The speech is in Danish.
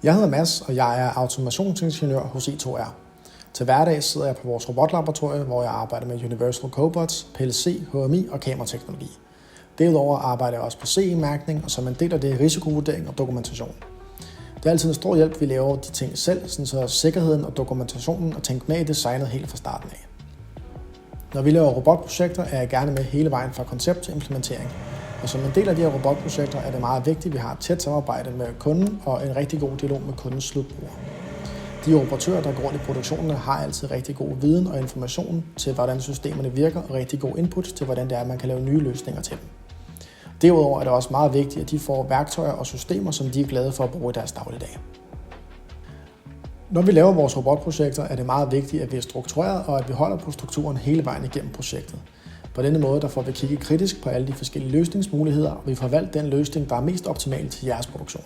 Jeg hedder Mads, og jeg er automationsingeniør hos i2R. Til hverdag sidder jeg på vores robotlaboratorie, hvor jeg arbejder med Universal Cobots, PLC, HMI og kamerateknologi. Derudover arbejder jeg også på CE-mærkning, og som en del af det risikovurdering og dokumentation. Det er altid en stor hjælp, vi laver de ting selv, så sikkerheden og dokumentationen er tænkt med i designet helt fra starten af. Når vi laver robotprojekter, er jeg gerne med hele vejen fra koncept til implementering. Og som en del af de her robotprojekter er det meget vigtigt, at vi har et tæt samarbejde med kunden og en rigtig god dialog med kundens slutbruger. De operatører, der går rundt i produktionen, har altid rigtig god viden og information til, hvordan systemerne virker, og rigtig god input til, hvordan det er, man kan lave nye løsninger til dem. Derudover er det også meget vigtigt, at de får værktøjer og systemer, som de er glade for at bruge i deres dagligdag. Når vi laver vores robotprojekter, er det meget vigtigt, at vi er struktureret, og at vi holder på strukturen hele vejen igennem projektet. På denne måde får vi kigget kritisk på alle de forskellige løsningsmuligheder, og vi får valgt den løsning, der er mest optimal til jeres produktion.